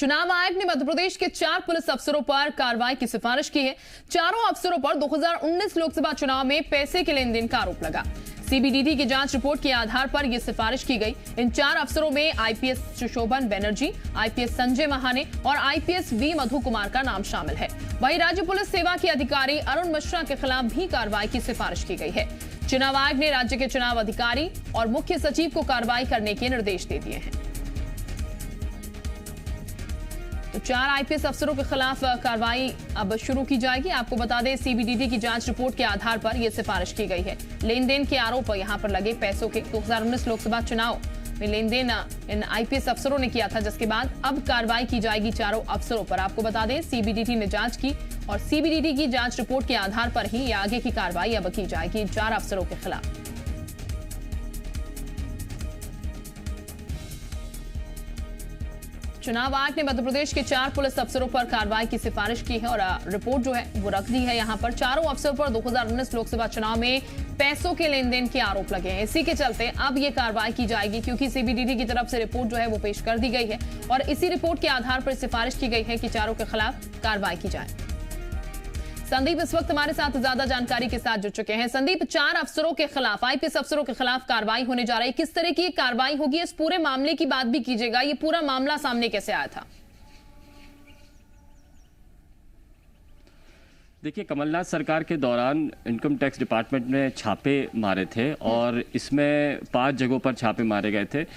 चुनाव आयोग ने मध्य प्रदेश के 4 पुलिस अफसरों पर कार्रवाई की सिफारिश की है। चारों अफसरों पर 2019 लोकसभा चुनाव में पैसे के लेन देन का आरोप लगा। सीबीडीटी की जांच रिपोर्ट के आधार पर यह सिफारिश की गई। इन 4 अफसरों में आईपीएस सुशोभन बनर्जी, आईपीएस संजय महाने और आईपीएस वी मधु कुमार का नाम शामिल है। वहीं राज्य पुलिस सेवा के अधिकारी अरुण मिश्रा के खिलाफ भी कार्रवाई की सिफारिश की गई है। चुनाव आयोग ने राज्य के चुनाव अधिकारी और मुख्य सचिव को कार्रवाई करने के निर्देश दे दिए हैं। तो 4 आईपीएस अफसरों के खिलाफ कार्रवाई अब शुरू की जाएगी। आपको बता दें, सीबीडीटी की जांच रिपोर्ट के आधार पर यह सिफारिश की गई है। लेन देन के आरोप यहां पर लगे पैसों के 2019 लोकसभा चुनाव में लेन देन इन आईपीएस अफसरों ने किया था, जिसके बाद अब कार्रवाई की जाएगी चारों अफसरों पर। आपको बता दें, सीबीडीटी ने जांच की और सीबीडीटी की जांच रिपोर्ट के आधार पर ही ये आगे की कार्रवाई अब की जाएगी 4 अफसरों के खिलाफ। चुनाव आयोग ने मध्य प्रदेश के 4 पुलिस अफसरों पर कार्रवाई की सिफारिश की है और रिपोर्ट जो है वो रख दी है। यहां पर चारों अफसरों पर 2019 लोकसभा चुनाव में पैसों के लेन देन के आरोप लगे हैं। इसी के चलते अब ये कार्रवाई की जाएगी, क्योंकि सीबीडीटी की तरफ से रिपोर्ट जो है वो पेश कर दी गई है और इसी रिपोर्ट के आधार पर सिफारिश की गई है कि चारों के खिलाफ कार्रवाई की जाए। संदीप इस वक्त हमारे साथ ज्यादा जानकारी के साथ जुड़ चुके हैं। संदीप, 4 अफसरों के खिलाफ, आईपीएस अफसरों के खिलाफ कार्रवाई होने जा रही है। किस तरह की कार्रवाई होगी, इस पूरे मामले की बात भी कीजिएगा। ये पूरा मामला सामने कैसे आया था? देखिए, कमलनाथ सरकार के दौरान इनकम टैक्स डिपार्टमेंट ने छापे मारे थे और इसमें 5 जगहों पर छापे मारे गए थे,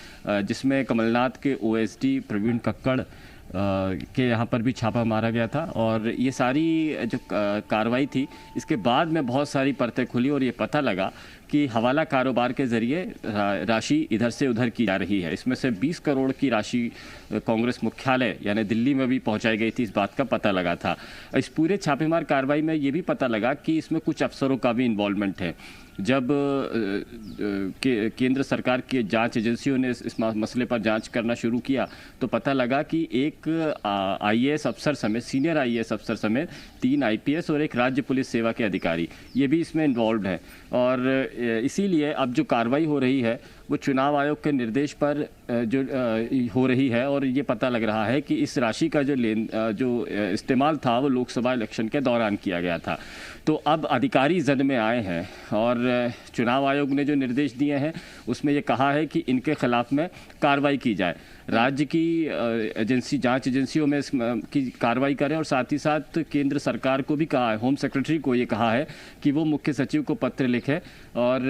जिसमें कमलनाथ के ओएसडी प्रवीण कक्कड़ के यहाँ पर भी छापा मारा गया था। और ये सारी जो कार्रवाई थी, इसके बाद में बहुत सारी परतें खुली और ये पता लगा कि हवाला कारोबार के जरिए राशि इधर से उधर की जा रही है। इसमें से 20 करोड़ की राशि कांग्रेस मुख्यालय यानी दिल्ली में भी पहुंचाई गई थी, इस बात का पता लगा था। इस पूरे छापेमार कार्रवाई में ये भी पता लगा कि इसमें कुछ अफसरों का भी इन्वॉल्वमेंट है। जब केंद्र सरकार की जांच एजेंसियों ने इस मसले पर जांच करना शुरू किया तो पता लगा कि एक आईएएस अफसर समेत, सीनियर आईएएस अफसर समेत 3 आईपीएस और एक राज्य पुलिस सेवा के अधिकारी ये भी इसमें इन्वॉल्व हैं। और इसीलिए अब जो कार्रवाई हो रही है वो चुनाव आयोग के निर्देश पर जो हो रही है और ये पता लग रहा है कि इस राशि का जो इस्तेमाल था वो लोकसभा इलेक्शन के दौरान किया गया था। तो अब अधिकारी जद में आए हैं और चुनाव आयोग ने जो निर्देश दिए हैं उसमें ये कहा है कि इनके खिलाफ में कार्रवाई की जाए। राज्य की एजेंसी, जांच एजेंसियों में की कार्रवाई करें और साथ ही साथ केंद्र सरकार को भी कहा है, होम सेक्रेटरी को ये कहा है कि वो मुख्य सचिव को पत्र लिखे और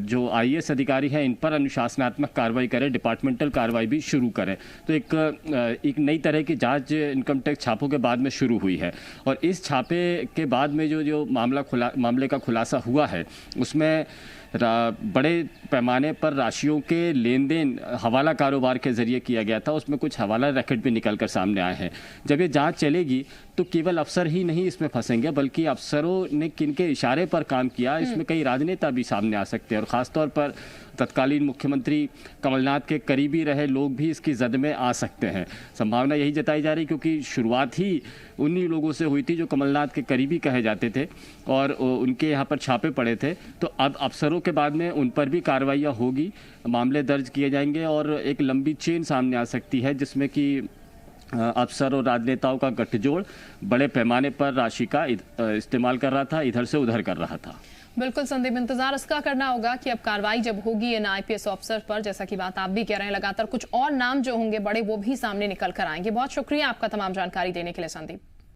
जो आईएएस अधिकारी हैं इन पर अनुशासनात्मक कार्रवाई करें, डिपार्टमेंटल कार्रवाई भी शुरू करें। तो एक नई तरह की जांच इनकम टैक्स छापों के बाद में शुरू हुई है और इस छापे के बाद में जो मामले का खुलासा हुआ है उसमें बड़े पैमाने पर राशियों के लेन देन हवाला कारोबार के जरिए किया गया था। उसमें कुछ हवाला रैकेट भी निकल कर सामने आए हैं। जब ये जांच चलेगी तो केवल अफसर ही नहीं इसमें फंसेंगे, बल्कि अफसरों ने किनके इशारे पर काम किया, इसमें कई राजनेता भी सामने आ सकते हैं और ख़ासतौर पर तत्कालीन मुख्यमंत्री कमलनाथ के करीबी रहे लोग भी इसकी जद में आ सकते हैं। संभावना यही जताई जा रही, क्योंकि शुरुआत ही उन्हीं लोगों से हुई थी जो कमलनाथ के करीबी कहे जाते थे और उनके यहाँ पर छापे पड़े थे। तो अब अफसरों के बाद में उन पर भी कार्रवाइयाँ होगी, मामले दर्ज किए जाएंगे और एक लंबी चेन सामने आ सकती है जिसमें कि अफसर और राजनेताओं का गठजोड़ बड़े पैमाने पर राशि का इस्तेमाल कर रहा था, इधर से उधर कर रहा था। बिल्कुल संदीप, इंतजार इसका करना होगा कि अब कार्रवाई जब होगी इन आईपीएस ऑफिसर पर, जैसा कि बात आप भी कह रहे हैं, लगातार कुछ और नाम जो होंगे बड़े वो भी सामने निकल कर आएंगे। बहुत शुक्रिया आपका तमाम जानकारी देने के लिए संदीप।